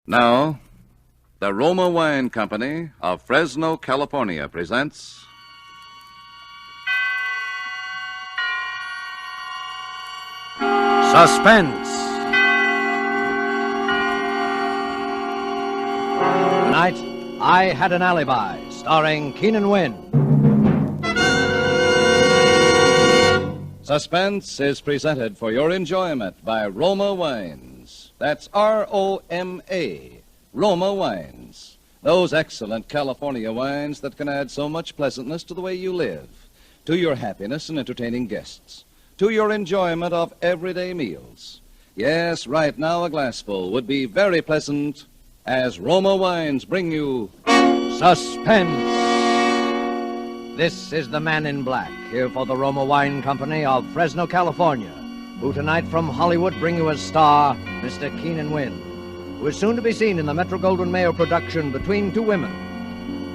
Now, the Roma Wine Company of Fresno, California presents Suspense. Tonight, I Had an Alibi, starring Keenan Wynn. Suspense is presented for your enjoyment by Roma Wines. That's R-O-M-A, Roma Wines. Those excellent California wines that can add so much pleasantness to the way you live, to your happiness in entertaining guests, to your enjoyment of everyday meals. Yes, right now a glassful would be very pleasant as Roma Wines bring you Suspense. This is the Man in Black, here for the Roma Wine Company of Fresno, California, who tonight from Hollywood bring you as star Mr. Keenan Wynn, who is soon to be seen in the Metro-Goldwyn-Mayer production Between Two Women.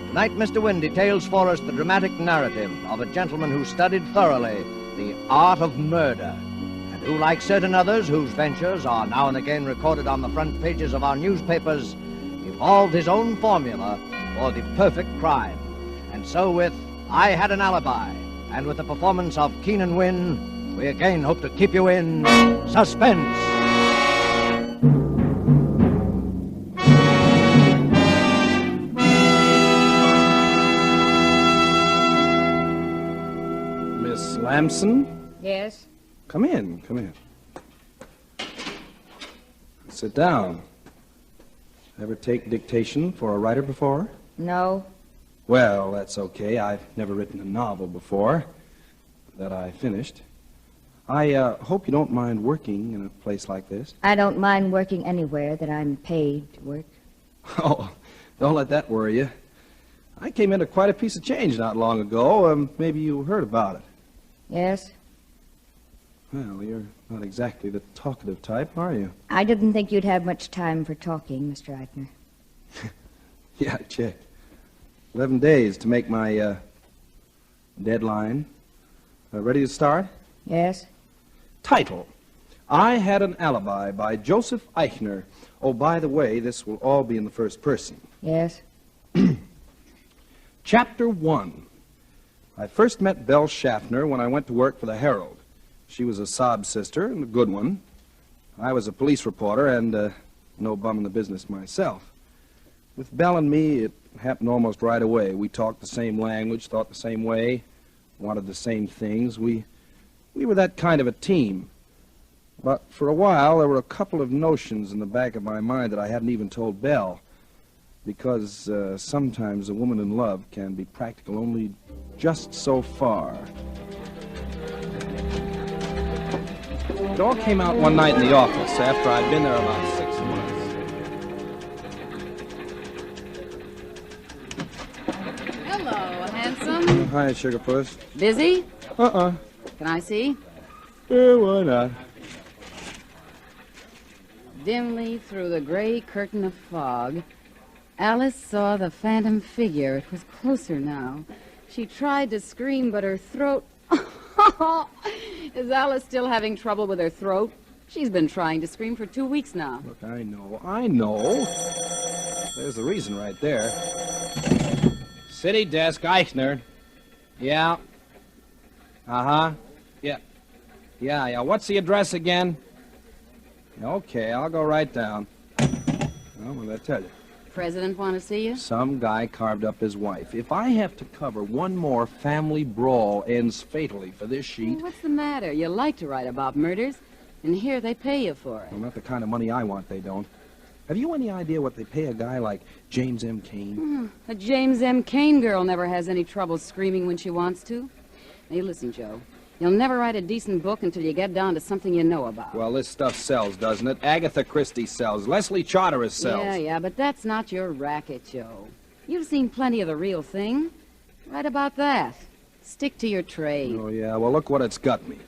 Tonight, Mr. Wynn details for us the dramatic narrative of a gentleman who studied thoroughly the art of murder, and who, like certain others whose ventures are now and again recorded on the front pages of our newspapers, evolved his own formula for the perfect crime. And so with I Had an Alibi, and with the performance of Keenan Wynn, we again hope to keep you in suspense. Miss Lamson? Yes? Come in. Sit down. Ever take dictation for a writer before? No. Well, that's okay. I've never written a novel before that I finished. I hope you don't mind working in a place like this. I don't mind working anywhere that I'm paid to work. Oh, don't let that worry you. I came into quite a piece of change not long ago. Maybe you heard about it. Yes? Well, you're not exactly the talkative type, are you? I didn't think you'd have much time for talking, Mr. Eichner. Yeah, I checked. 11 days to make my deadline. Ready to start? Yes? Title: I Had an Alibi by Joseph Eichner. Oh, by the way, this will all be in the first person. Yes? Chapter 1. I first met Belle Schaffner when I went to work for the Herald. She was a sob sister, and a good one. I was a police reporter, and no bum in the business myself. With Belle and me, it happened almost right away. We talked the same language, thought the same way, wanted the same things. We were that kind of a team. But for a while, there were a couple of notions in the back of my mind that I hadn't even told Belle. Because sometimes a woman in love can be practical only just so far. It all came out one night in the office after I'd been there about 6 months. Hello, handsome. Hi, Sugar Puss. Busy? Uh-uh. Can I see? Why not? Dimly through the gray curtain of fog, Alice saw the phantom figure. It was closer now. She tried to scream, but her throat... Is Alice still having trouble with her throat? She's been trying to scream for 2 weeks now. Look, I know. There's the reason right there. City desk, Eichner. Yeah. Uh-huh. Yeah. What's the address again? Okay, I'll go right down. Well, what did I tell you? President want to see you? Some guy carved up his wife. If I have to cover one more family brawl ends fatally for this sheet... What's the matter? You like to write about murders, and here they pay you for it. Well, not the kind of money I want, they don't. Have you any idea what they pay a guy like James M. Cain? A James M. Cain girl never has any trouble screaming when she wants to. Now, you listen, Joe. You'll never write a decent book until you get down to something you know about. Well, this stuff sells, doesn't it? Agatha Christie sells. Leslie Charteris sells. Yeah, but that's not your racket, Joe. You've seen plenty of the real thing. Write about that. Stick to your trade. Oh, yeah? Well, look what it's got me.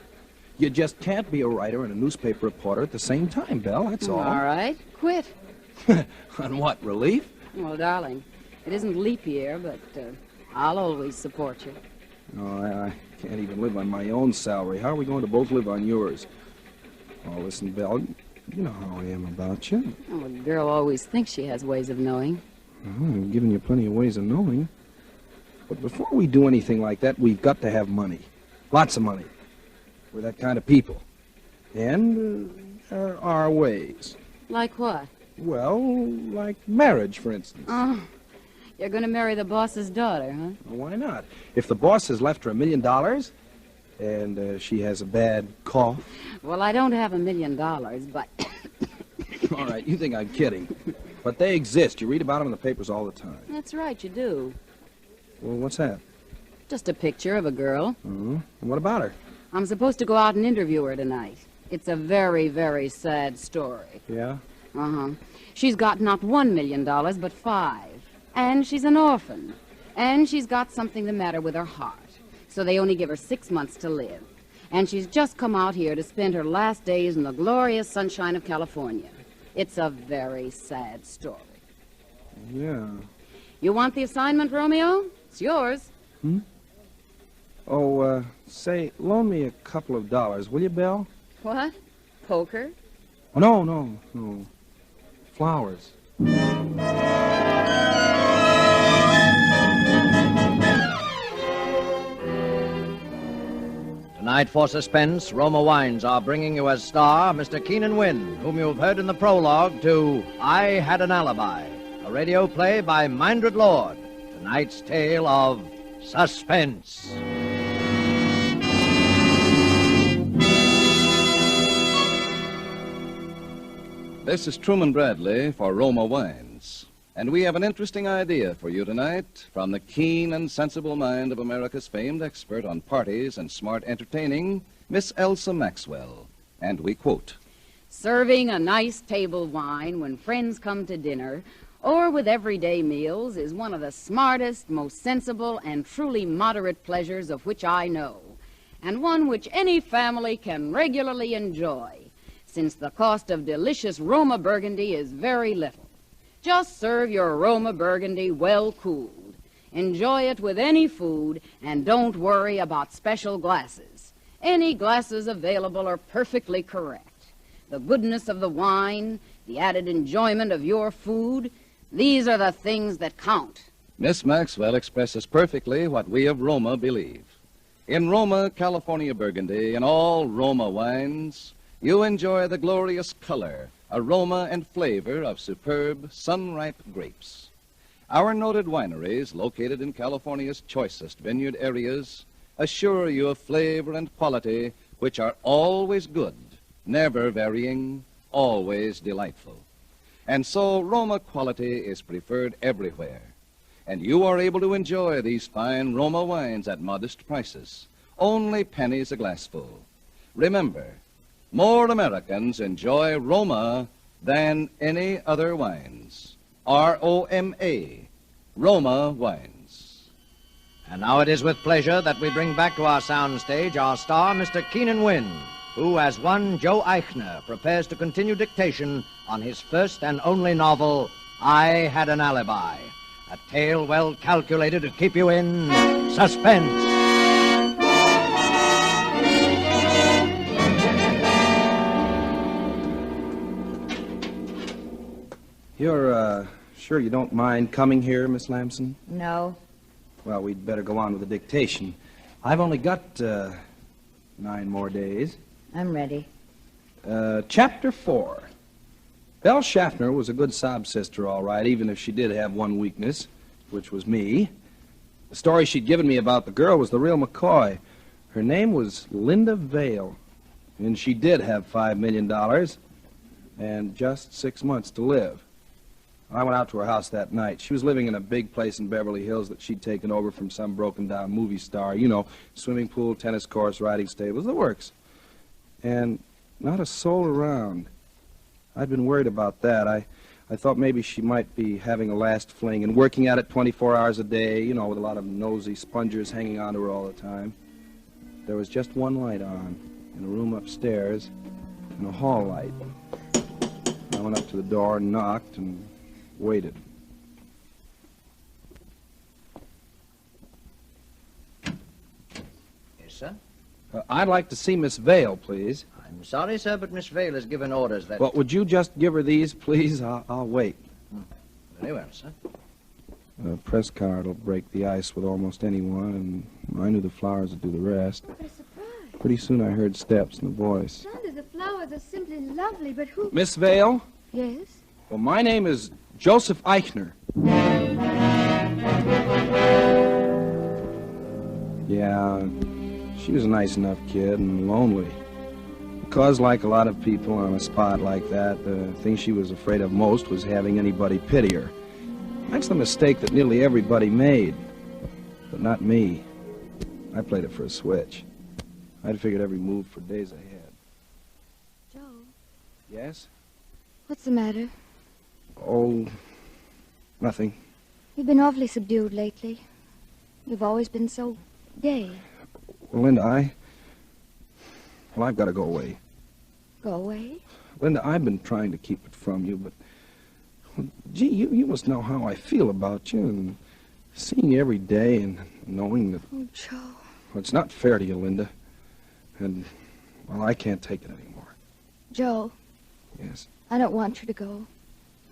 You just can't be a writer and a newspaper reporter at the same time, Belle. That's all. All right. Quit. On what, relief? Well, darling, it isn't leap year, but I'll always support you. Oh, I can't even live on my own salary. How are we going to both live on yours? Oh, listen, Belle, You know how I am about you. Oh, a girl always thinks she has ways of knowing. I've given you plenty of ways of knowing. But before we do anything like that, we've got to have money. Lots of money. We're that kind of people. And there are ways. Like what? Well, like marriage, for instance. Oh, you're going to marry the boss's daughter, huh? Well, why not? If the boss has left her $1 million and she has a bad cough. Well, I don't have $1 million, but... All right, you think I'm kidding. But they exist. You read about them in the papers all the time. That's right, you do. Well, what's that? Just a picture of a girl. And what about her? I'm supposed to go out and interview her tonight. It's a very, very sad story. Yeah? Uh-huh. She's got not $1 million, but 5. And she's an orphan. And she's got something the matter with her heart. So they only give her 6 months to live. And she's just come out here to spend her last days in the glorious sunshine of California. It's a very sad story. Yeah. You want the assignment, Romeo? It's yours. Oh, say, loan me a couple of dollars, will you, Belle? What? Poker? Oh, no. Flowers. Tonight for Suspense, Roma Wines are bringing you as star Mr. Keenan Wynn, whom you've heard in the prologue to I Had an Alibi, a radio play by Mindred Lord. Tonight's tale of Suspense. This is Truman Bradley for Roma Wines. And we have an interesting idea for you tonight from the keen and sensible mind of America's famed expert on parties and smart entertaining, Miss Elsa Maxwell. And we quote, Serving a nice table wine when friends come to dinner or with everyday meals is one of the smartest, most sensible, and truly moderate pleasures of which I know, and one which any family can regularly enjoy, since the cost of delicious Roma Burgundy is very little. Just serve your Roma Burgundy well cooled. Enjoy it with any food, and don't worry about special glasses. Any glasses available are perfectly correct. The goodness of the wine, the added enjoyment of your food, these are the things that count. Miss Maxwell expresses perfectly what we of Roma believe. In Roma, California Burgundy, and all Roma wines, you enjoy the glorious color, aroma, and flavor of superb, sun-ripe grapes. Our noted wineries, located in California's choicest vineyard areas, assure you of flavor and quality which are always good, never varying, always delightful. And so Roma quality is preferred everywhere. And you are able to enjoy these fine Roma wines at modest prices, only pennies a glassful. Remember, more Americans enjoy Roma than any other wines. R-O-M-A, Roma Wines. And now it is with pleasure that we bring back to our soundstage our star, Mr. Keenan Wynn, who, as one Joe Eichner, prepares to continue dictation on his first and only novel, I Had an Alibi, a tale well calculated to keep you in suspense. You're, sure you don't mind coming here, Miss Lamson? No. Well, we'd better go on with the dictation. I've only got, 9 more days. I'm ready. Chapter 4. Belle Schaffner was a good sob sister, all right, even if she did have one weakness, which was me. The story she'd given me about the girl was the real McCoy. Her name was Linda Vale, and she did have $5 million and just 6 months to live. I went out to her house that night. She was living in a big place in Beverly Hills that she'd taken over from some broken-down movie star. You know, swimming pool, tennis courts, riding stables, the works. And not a soul around. I'd been worried about that. I thought maybe she might be having a last fling and working at it 24 hours a day, you know, with a lot of nosy spongers hanging on to her all the time. There was just one light on in a room upstairs, and a hall light. I went up to the door and knocked and waited. Yes, sir? I'd like to see Miss Vale, please. I'm sorry, sir, but Miss Vale has given orders that... Well, would you just give her these, please? I'll wait. Very well, sir. A press card will break the ice with almost anyone, and I knew the flowers would do the rest. What a surprise. Pretty soon I heard steps and a voice. Sandra, the flowers are simply lovely, but who... Miss Vale? Yes? Well, my name is Joseph Eichner. Yeah, she was a nice enough kid and lonely. Because, like a lot of people on a spot like that, the thing she was afraid of most was having anybody pity her. That's the mistake that nearly everybody made. But not me. I played it for a switch. I'd figured every move for days ahead. Joe, Yes? what's the matter? Oh, nothing. You've been awfully subdued lately. You've always been so gay. Well, Linda, Well, I've got to go away. Go away? Linda, I've been trying to keep it from you, but... Well, gee, you must know how I feel about you, and seeing you every day and knowing that... Oh, Joe. Well, it's not fair to you, Linda. And, well, I can't take it anymore. Joe, Yes? I don't want you to go.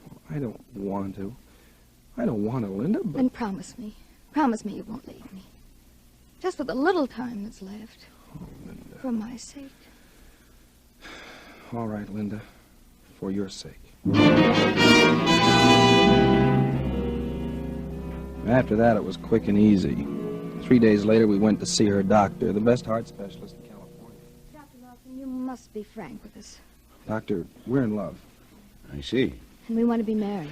Well, I don't want to. I don't want to, Linda, but... Then promise me. Promise me you won't leave me. Just for the little time that's left. Oh, Linda. For my sake. All right, Linda. For your sake. After that, it was quick and easy. 3 days later, we went to see her doctor, the best heart specialist in California. Dr. Lawson, you must be frank with us. Doctor, we're in love. I see. And we want to be married.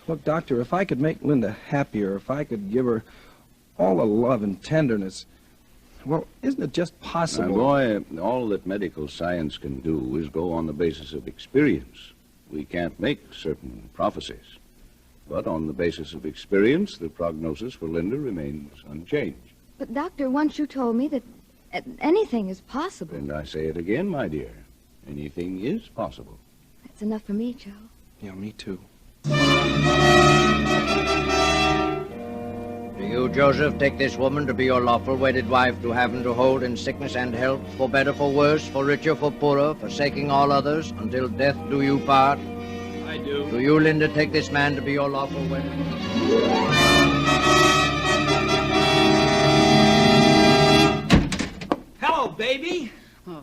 Look, Doctor, if I could make Linda happier, if I could give her all the love and tenderness, well, isn't it just possible? My boy, all that medical science can do is go on the basis of experience. We can't make certain prophecies. But on the basis of experience, the prognosis for Linda remains unchanged. But, Doctor, once you told me that anything is possible. And I say it again, my dear. Anything is possible. That's enough for me, Joe. Yeah, me too. Do you, Joseph, take this woman to be your lawful wedded wife, to have and to hold in sickness and health, for better, for worse, for richer, for poorer, forsaking all others, until death do you part? I do. Do you, Linda, take this man to be your lawful wedded wife? Hello, baby. Oh,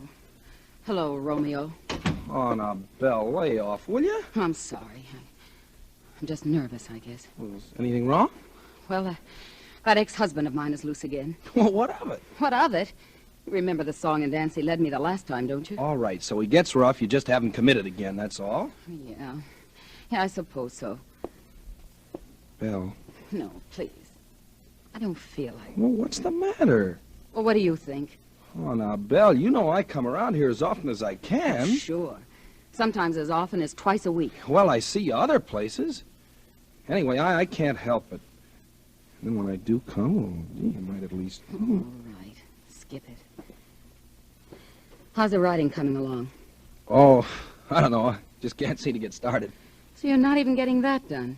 hello, Romeo. Oh, now, Belle, lay off, will you? I'm sorry. I'm just nervous, I guess. Was anything wrong? Well, that ex-husband of mine is loose again. Well, what of it? What of it? You remember the song and dance he led me the last time, don't you? All right, so he gets rough, you just haven't committed again, that's all? Yeah. Yeah, I suppose so. Belle. No, please. I don't feel like... Well, what's the matter? Well, what do you think? Oh, now, Belle, you know I come around here as often as I can. Sure. Sometimes as often as twice a week. Well, I see you other places. Anyway, I can't help it. And then when I do come, well, gee, you might at least... All right. Skip it. How's the writing coming along? Oh, I don't know. I just can't seem to get started. So you're not even getting that done.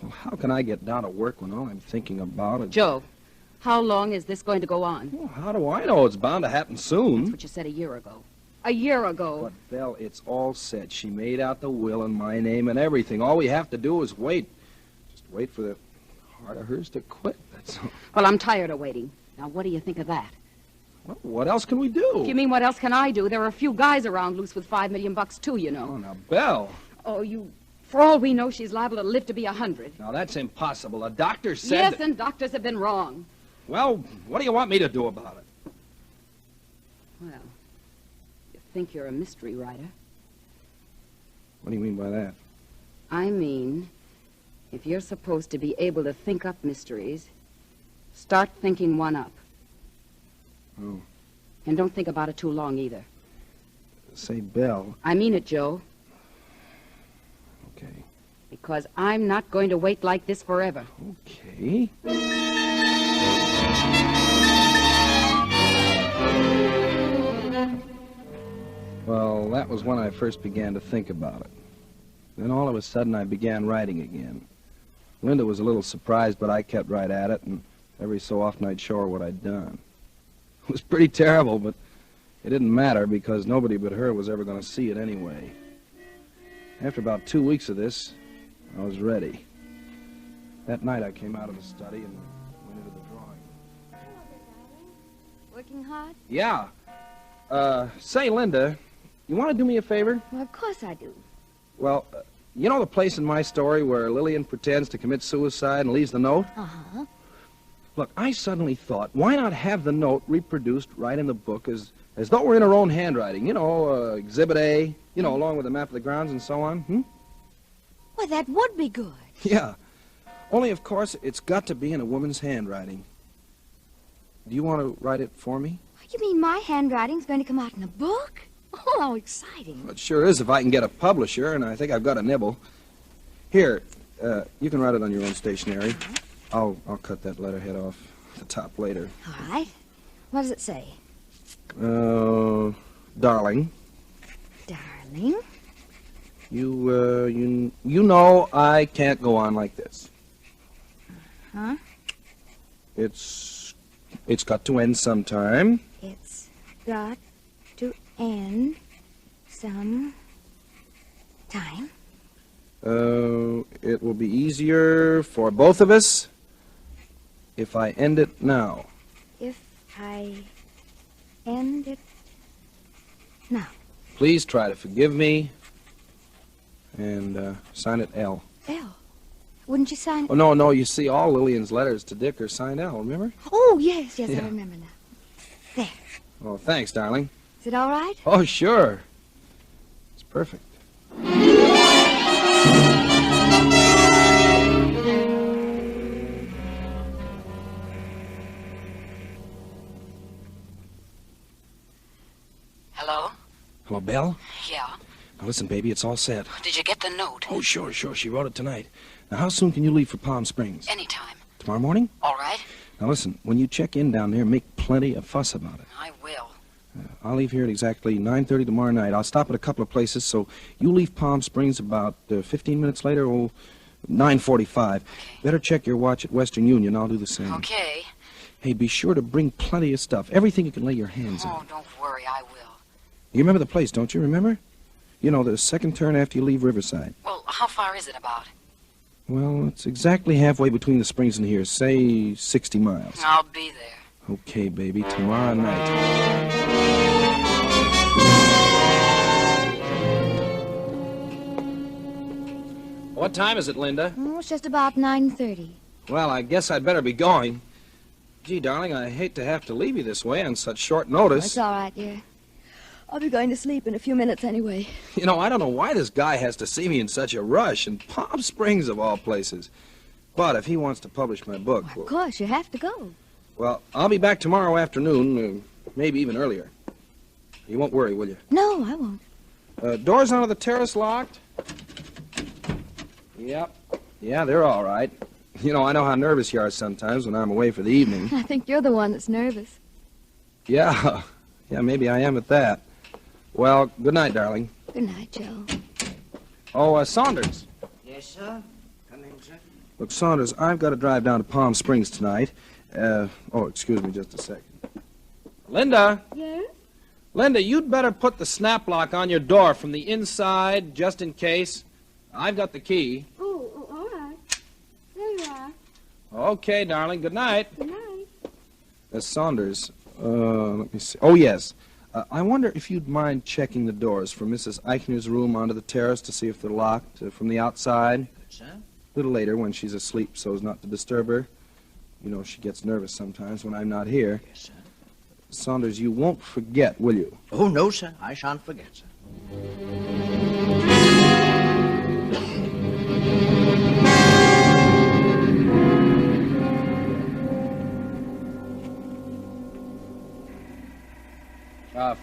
Well, how can I get down to work when all I'm thinking about is... Joe, how long is this going to go on? Well, how do I know? It's bound to happen soon. That's what you said a year ago. A year ago. But, Belle, it's all set. She made out the will in my name and everything. All we have to do is wait. Just wait for the heart of hers to quit, that's all. Well, I'm tired of waiting. Now, what do you think of that? Well, what else can we do? You mean what else can I do? There are a few guys around loose with $5 million, too, you know. Oh, now, Belle. Oh, for all we know, she's liable to live to be 100. Now, that's impossible. A doctor said... Yes, that- and doctors have been wrong. Well, what do you want me to do about it? Well, you think you're a mystery writer. What do you mean by that? I mean, if you're supposed to be able to think up mysteries, start thinking one up. Oh. And don't think about it too long, either. Say, Belle. I mean it, Joe. Okay. Because I'm not going to wait like this forever. Okay. Well, that was when I first began to think about it. Then all of a sudden I began writing again. Linda was a little surprised, but I kept right at it, and every so often I'd show her what I'd done. It was pretty terrible, but It didn't matter because nobody but her was ever going to see it anyway. After about 2 weeks of this, I was ready. That night I came out of the study and went into the drawing. Working hard? Yeah. Say, Linda, you want to do me a favor? Well, of course I do. Well, you know the place in my story where Lillian pretends to commit suicide and leaves the note? Uh-huh. Look, I suddenly thought, why not have the note reproduced right in the book as though we're in our own handwriting? You know, Exhibit A, you know, along with the map of the grounds and so on. Well, that would be good. Yeah. Only, of course, it's got to be in a woman's handwriting. Do you want to write it for me? You mean my handwriting's going to come out in a book? Oh, how exciting. Well, it sure is if I can get a publisher, and I think I've got a nibble. Here, you can write it on your own stationery. I'll cut that letterhead off the top later. All right. What does it say? Darling. Darling? You know I can't go on like this. Huh? It's got to end sometime. It's got to end some time. It will be easier for both of us if I end it now. If I end it now. Please try to forgive me and sign it L. L. Wouldn't you sign it? Oh, no, you see, all Lillian's letters to Dick are signed L, remember? Oh, yes, Yeah. I remember now. There. Oh, thanks, darling. Is it all right? Oh, sure. It's perfect. Hello? Hello, Belle? Yeah. Now, listen, baby, it's all set. Did you get the note? Oh, sure. She wrote it tonight. Now, how soon can you leave for Palm Springs? Anytime. Tomorrow morning? All right. Now, listen, when you check in down there, make plenty of fuss about it. I will. I'll leave here at exactly 9:30 tomorrow night. I'll stop at a couple of places, so you leave Palm Springs about 15 minutes later, 9:45. Okay. Better check your watch at Western Union. I'll do the same. Okay. Hey, be sure to bring plenty of stuff. Everything you can lay your hands Oh, on. don't worry, I will. You remember the place, don't you? Remember? You know, the second turn after you leave Riverside. Well, how far is it about? Well, it's exactly halfway between the springs and here. Say 60 miles. I'll be there. Okay, baby. Tomorrow night. What time is it, Linda? Oh, it's just about 9:30. Well, I guess I'd better be going. Gee, darling, I hate to have to leave you this way on such short notice. It's all right, dear. I'll be going to sleep in a few minutes anyway. You know, I don't know why this guy has to see me in such a rush, in Palm Springs of all places. But if he wants to publish my book... Of course, you have to go. Well, I'll be back tomorrow afternoon, maybe even earlier. You won't worry, will you? No, I won't. Doors onto the terrace locked? Yep. Yeah, they're all right. You know, I know how nervous you are sometimes when I'm away for the evening. I think you're the one that's nervous. Yeah, maybe I am at that. Well, good night, darling. Good night, Joe. Oh, Saunders. Yes, sir? Come in, sir. Look, Saunders, I've got to drive down to Palm Springs tonight. Excuse me just a second. Linda? Yes? Linda, you'd better put the snap lock on your door from the inside, just in case. I've got the key. Oh, all right. There you are. Okay, darling. Good night. Good night. Saunders, let me see. Oh, yes. I wonder if you'd mind checking the doors from Mrs. Eichner's room onto the terrace to see if they're locked from the outside. Good, sir. A little later when she's asleep so as not to disturb her. You know, she gets nervous sometimes when I'm not here. Yes, sir. Saunders, you won't forget, will you? Oh, no, sir. I shan't forget, sir.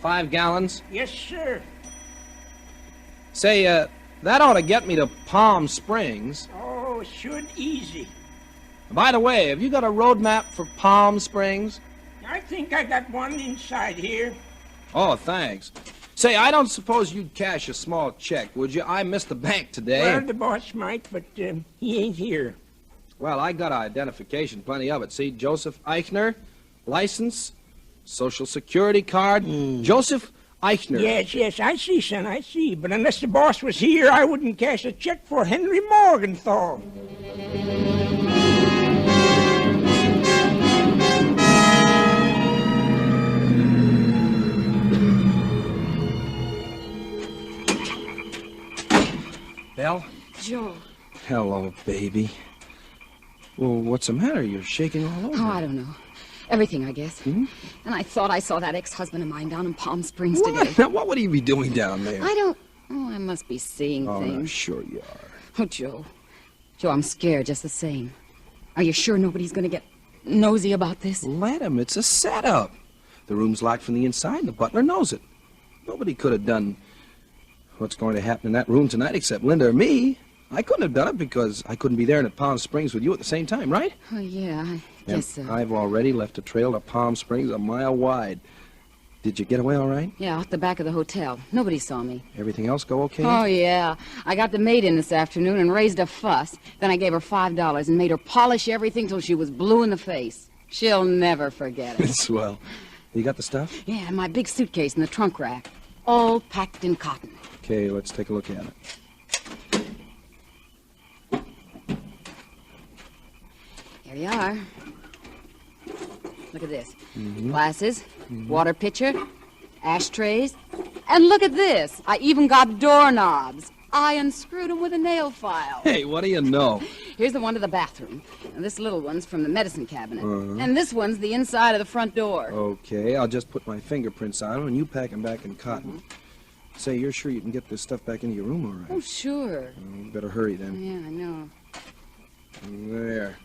$5 gallons? Yes, sir. Say, that ought to get me to Palm Springs. Oh, should easy. By the way, have you got a road map for Palm Springs? I think I got one inside here. Oh, thanks. Say, I don't suppose you'd cash a small check, would you? I missed the bank today. Well, the boss might, but he ain't here. Well, I got identification, plenty of it. See, Joseph Eichner, license, Social Security card. Joseph Eichner. Yes, I see, son, I see. But unless the boss was here, I wouldn't cash a check for Henry Morgenthau. Belle? Joe. Hello, baby. Well, what's the matter? You're shaking all over. Oh, I don't know. Everything, I guess. And I thought I saw that ex-husband of mine down in Palm Springs today. Now, what would he be doing down there? I don't... Oh, I must be seeing Oh, things. no, sure you are. Oh, Joe. Joe, I'm scared just the same. Are you sure nobody's going to get nosy about this? Let him. It's a setup. The room's locked from the inside, and the butler knows it. Nobody could have done what's going to happen in that room tonight except Linda or me. I couldn't have done it because I couldn't be there in Palm Springs with you at the same time, right? Oh, yeah, I guess so. I've already left a trail to Palm Springs a mile wide. Did you get away all right? Yeah, out the back of the hotel. Nobody saw me. Everything else go okay? Oh, yeah. I got the maid in this afternoon and raised a fuss. Then I gave her $5 and made her polish everything till she was blue in the face. She'll never forget it. Swell. You got the stuff? Yeah, my big suitcase in the trunk rack. All packed in cotton. Okay, let's take a look at it. Here you are. Look at this. Glasses, water pitcher, ashtrays. And look at this. I even got doorknobs. I unscrewed them with a nail file. Hey, what do you know? Here's the one to the bathroom. And this little one's from the medicine cabinet. And this one's the inside of the front door. Okay, I'll just put my fingerprints on them and you pack them back in cotton. Say, you're sure you can get this stuff back into your room all right? Oh, sure. You better hurry then. Yeah, I know. There.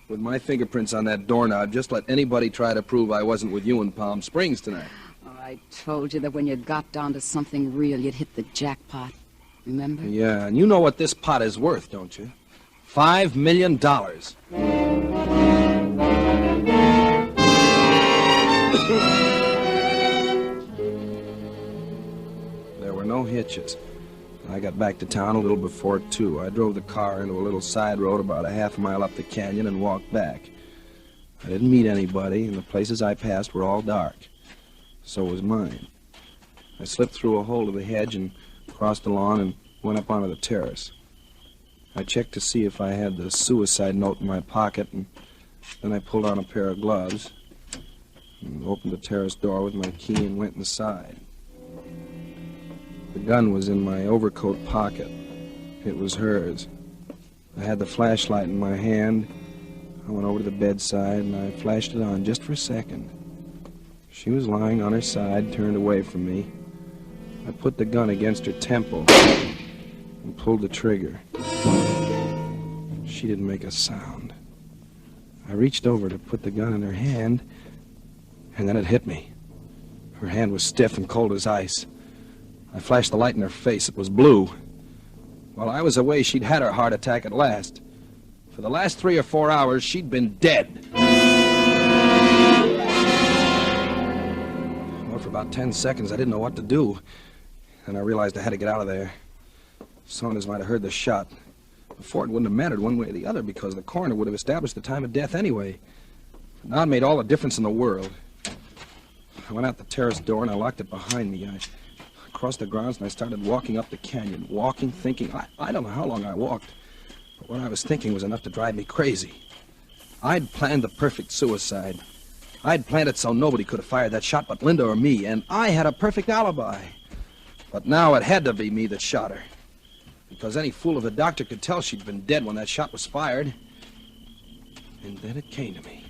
With my fingerprints on that doorknob, just let anybody try to prove I wasn't with you in Palm Springs tonight. Oh, I told you that when you got down to something real, you'd hit the jackpot. Remember? Yeah, and you know what this pot is worth, don't you? $5 million. There were no hitches. I got back to town a little before 2. I drove the car into a little side road about a half mile up the canyon and walked back. I didn't meet anybody, and the places I passed were all dark. So was mine. I slipped through a hole of the hedge and crossed the lawn and went up onto the terrace. I checked to see if I had the suicide note in my pocket, and then I pulled on a pair of gloves and opened the terrace door with my key and went inside. The gun was in my overcoat pocket. It was hers. I had the flashlight in my hand. I went over to the bedside and I flashed it on just for a second. She was lying on her side, turned away from me. I put the gun against her temple and pulled the trigger. She didn't make a sound. I reached over to put the gun in her hand, and then it hit me. Her hand was stiff and cold as ice. I flashed the light in her face. It was blue. While I was away, she'd had her heart attack at last. For the last 3 or 4 hours, she'd been dead. Well, for about 10 seconds, I didn't know what to do. Then I realized I had to get out of there. Saunders might have heard the shot. Before, it wouldn't have mattered one way or the other because the coroner would have established the time of death anyway. Now it made all the difference in the world. I went out the terrace door and I locked it behind me. I crossed the grounds and I started walking up the canyon. Walking, thinking. I don't know how long I walked. But what I was thinking was enough to drive me crazy. I'd planned the perfect suicide. I'd planned it so nobody could have fired that shot but Linda or me, and I had a perfect alibi. But now it had to be me that shot her. Because any fool of a doctor could tell she'd been dead when that shot was fired. And then it came to me.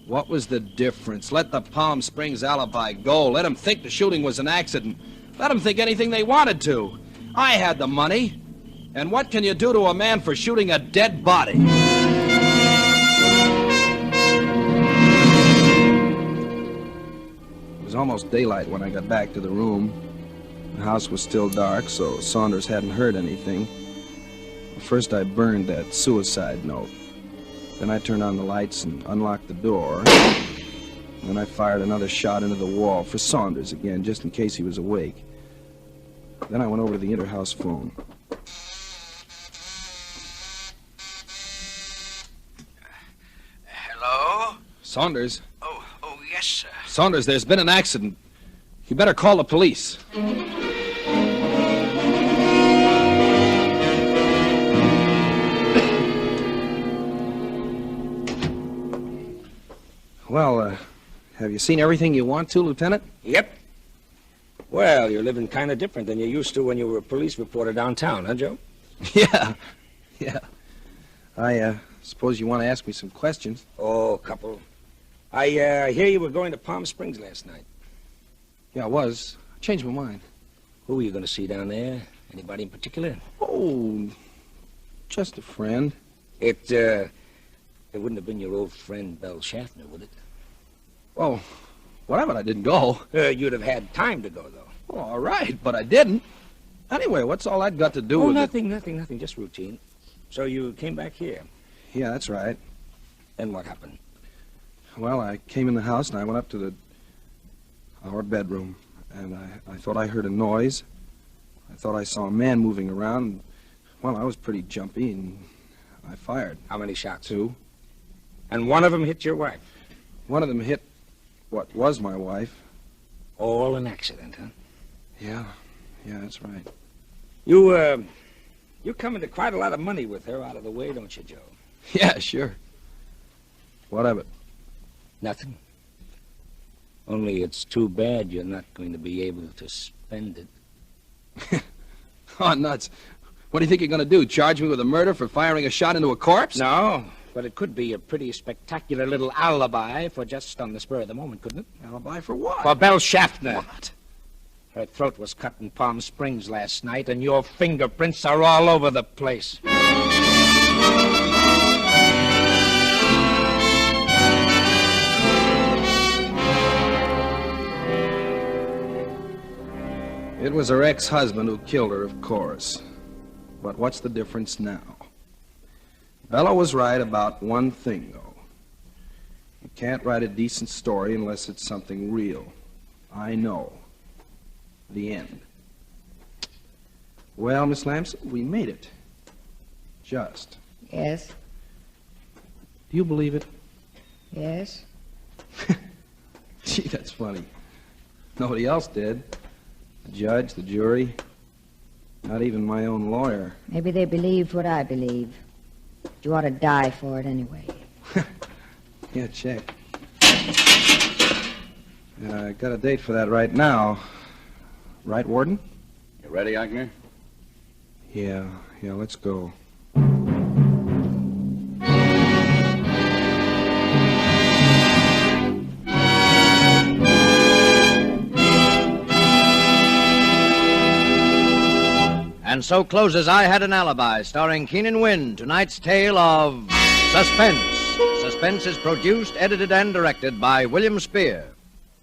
What was the difference? Let the Palm Springs alibi go. Let them think the shooting was an accident. Let them think anything they wanted to. I had the money. And what can you do to a man for shooting a dead body? It was almost daylight when I got back to the room. The house was still dark, so Saunders hadn't heard anything. First, I burned that suicide note. Then I turned on the lights and unlocked the door. Then I fired another shot into the wall for Saunders again, just in case he was awake. Then I went over to the inter-house phone. Hello? Saunders? Oh, yes, sir. Saunders, there's been an accident. You better call the police. Well, have you seen everything you want to, Lieutenant? Yep. Well, you're living kind of different than you used to when you were a police reporter downtown, huh, Joe? Yeah. I suppose you want to ask me some questions. Oh, a couple. I hear you were going to Palm Springs last night. Yeah, I was. I changed my mind. Who were you going to see down there? Anybody in particular? Oh, just a friend. It wouldn't have been your old friend, Belle Schaffner, would it? Oh, whatever, I didn't go. You'd have had time to go, though. Oh, all right, but I didn't. Anyway, what's all that got to do with nothing, just routine. So you came back here. Yeah, that's right. And what happened? Well, I came in the house and I went up to our bedroom, and I thought I heard a noise. I thought I saw a man moving around. Well, I was pretty jumpy, and I fired. How many shots? 2. And one of them hit your wife? One of them hit what was my wife. All an accident, huh? Yeah, that's right. You come into quite a lot of money with her out of the way, don't you, Joe? Yeah, sure. What of it? Nothing. Only it's too bad you're not going to be able to spend it. Oh, nuts. What do you think you're going to do, charge me with a murder for firing a shot into a corpse? No, but it could be a pretty spectacular little alibi for just on the spur of the moment, couldn't it? Alibi for what? For Belle Schaffner. What? Her throat was cut in Palm Springs last night, and your fingerprints are all over the place. It was her ex-husband who killed her, of course. But what's the difference now? Bella was right about one thing, though. You can't write a decent story unless it's something real. I know. The end. Well, Miss Lamson, we made it. Just. Yes. Do you believe it? Yes. Gee, that's funny. Nobody else did. The judge, the jury, not even my own lawyer. Maybe they believed what I believe. You ought to die for it anyway. Yeah, check. I got a date for that right now. Right, Warden? You ready, Eichner? Yeah, let's go. And so closes I Had an Alibi, starring Keenan Wynn, tonight's tale of Suspense. Suspense is produced, edited, and directed by William Spear.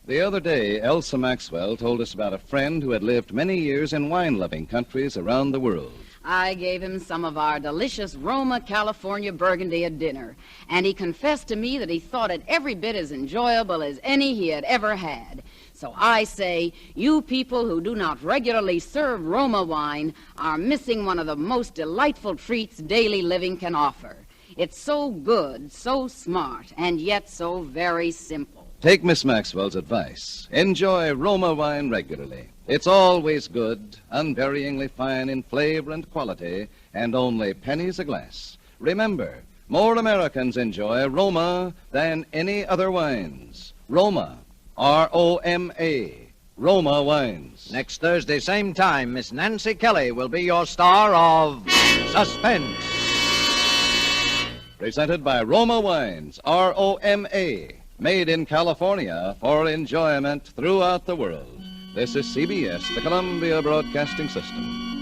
The other day, Elsa Maxwell told us about a friend who had lived many years in wine-loving countries around the world. I gave him some of our delicious Roma, California Burgundy at dinner, and he confessed to me that he thought it every bit as enjoyable as any he had ever had. So I say, you people who do not regularly serve Roma wine are missing one of the most delightful treats daily living can offer. It's so good, so smart, and yet so very simple. Take Miss Maxwell's advice. Enjoy Roma wine regularly. It's always good, unvaryingly fine in flavor and quality, and only pennies a glass. Remember, more Americans enjoy Roma than any other wines. Roma, R-O-M-A, Roma wines. Next Thursday, same time, Miss Nancy Kelly will be your star of Suspense. Presented by Roma Wines, R-O-M-A, made in California for enjoyment throughout the world. This is CBS, the Columbia Broadcasting System.